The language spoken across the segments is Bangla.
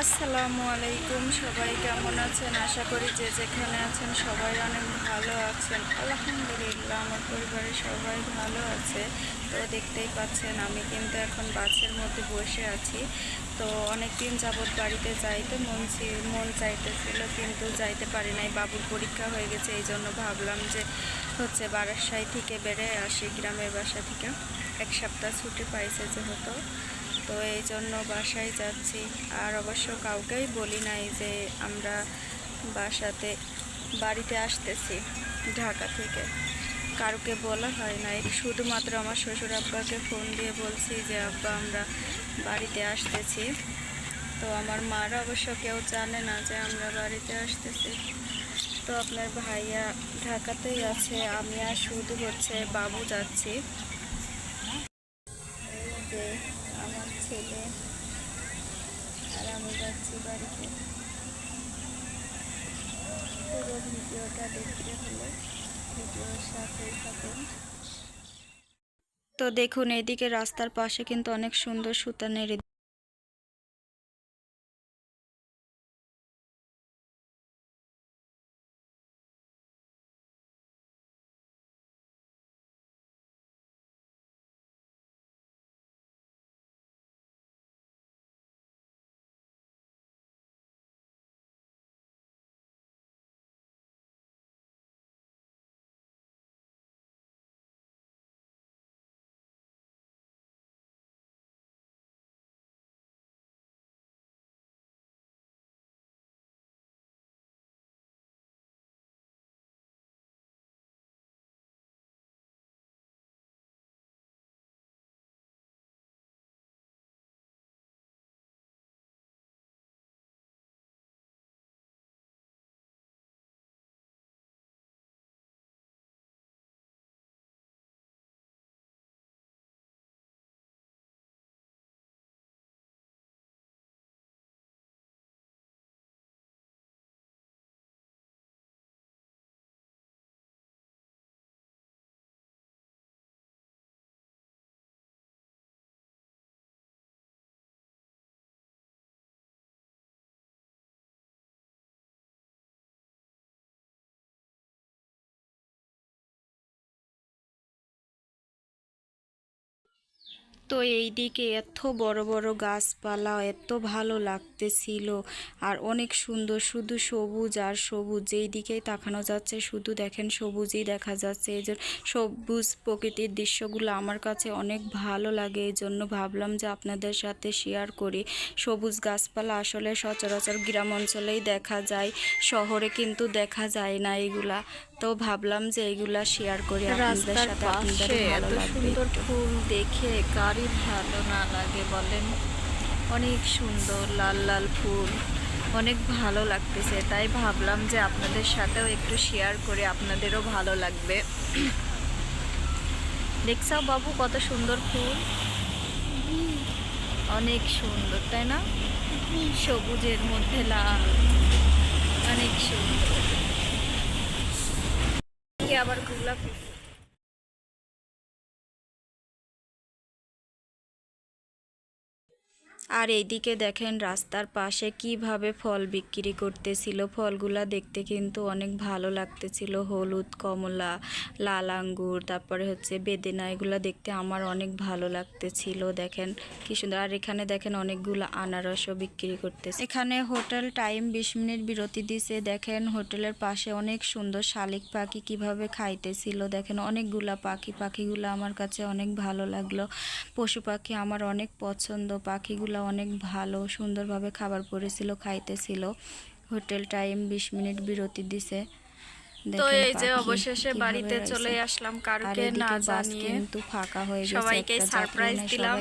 আসসালামু আলাইকুম, সবাই কেমন আছেন? আশা করি যে যেখানে আছেন সবাই অনেক ভালো আছেন। আলহামদুলিল্লাহ, আমার পরিবারের সবাই ভালো আছে। তো দেখতেই পাচ্ছেন আমি কিন্তু এখন বাসের মধ্যে বসে আছি। তো অনেক দিন যাবৎ বাড়িতে যাইতে মন চাইতেছিল, কিন্তু যাইতে পারি নাই। বাবুর পরীক্ষা হয়ে গেছে, এই জন্য ভাবলাম যে বারাসাই থেকে বেড়ে আসি, গ্রামের বাসা থেকে। এক সপ্তাহ ছুটি পাইছে যেহেতু, তো এই জন্য বাসায় যাচ্ছি। আর অবশ্য কাউকেই বলি নাই যে আমরা বাড়িতে আসতেছি ঢাকা থেকে, কাউকে বলা হয় নাই। শুধুমাত্র আমার শ্বশুর আব্বাকে ফোন দিয়ে বলছি যে আব্বা আমরা বাড়িতে আসতেছি। তো আমার মারা অবশ্য কেউ জানে না যে আমরা বাড়িতে আসতেছি। তো আপনার ভাইয়া ঢাকাতেই আছে, আমি আর শুধু বাবু যাচ্ছি। যে আমার ছেলে আর আমি যাচ্ছি বাড়িতে। পুরো ভিডিওটা দেখতে হলে ভিডিওর সাথেই থাকুন। তো দেখুন, এইদিকে রাস্তার পাশে কিন্তু অনেক সুন্দর সুতানের তো এইদিকে এত বড় বড় গাছপালা, এত ভালো লাগতেছিল। আর অনেক সুন্দর, শুধু সবুজ আর সবুজ, যেই দিকেই তাকানো যাচ্ছে শুধু দেখেন সবুজই দেখা যাচ্ছে। এই জন্য সবুজ প্রকৃতির দৃশ্যগুলো আমার কাছে অনেক ভালো লাগে, এই জন্য ভাবলাম যে আপনাদের সাথে শেয়ার করি। সবুজ গাছপালা আসলে সচরাচর গ্রাম অঞ্চলেই দেখা যায়, শহরে কিন্তু দেখা যায় না এগুলা। তো ভাবলাম যে এইগুলা শেয়ার করি আপনাদের সাথে, আপনাদের ভালো লাগবে। সুন্দর ফুল দেখে কারই ভালো না লাগে বলেন? অনেক সুন্দর লাল লাল ফুল, অনেক ভালো লাগতেছে। তাই ভাবলাম যে আপনাদের সাথেও একটু শেয়ার করে, আপনাদেরও ভালো লাগবে। দেখছাও বাবু কত সুন্দর ফুল, অনেক সুন্দর তাই না? সবুজের মধ্যে লাল, অনেক সুন্দর। আবার গোলাপি। আর এইদিকে দেখেন রাস্তার পাশে কিভাবে ফল বিক্রি করতেছিল। ফলগুলা দেখতে কিন্তু অনেক ভালো লাগতেছিল, হলুদ, কমলা, লাল আঙ্গুর, তারপরে বেদেনা, এগুলো দেখতে আমার অনেক ভালো লাগতেছিল। দেখেন কি সুন্দর। আর এখানে দেখেন অনেকগুলো আনারসও বিক্রি করতেছে। এখানে হোটেল টাইম 20 মিনিট বিরতি দিছে। দেখেন হোটেলের পাশে অনেক সুন্দর শালিক পাখি কিভাবে খাইতেছিল। দেখেন অনেকগুলা পাখিগুলো আমার কাছে অনেক ভালো লাগলো। পশু পাখি আমার অনেক পছন্দ, পাখিগুলো অনেক ভালো সুন্দরভাবে খাবার পড়েছিল, খাইতেছিল। হোটেল টাইম 20 মিনিট বিরতি দিছে। তো এই যে অবশেষে বাড়িতে চলে আসলাম, কারকে না জানিয়ে। কিন্তু ফাঁকা হয়ে গেছে, সবাইকে সারপ্রাইজ দিলাম।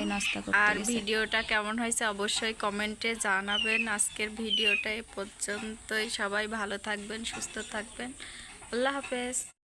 আর ভিডিওটা কেমন হয়েছে অবশ্যই কমেন্টে জানাবেন। আজকের ভিডিওটা এ পর্যন্তই। সবাই ভালো থাকবেন, সুস্থ থাকবেন। আল্লাহ হাফেজ।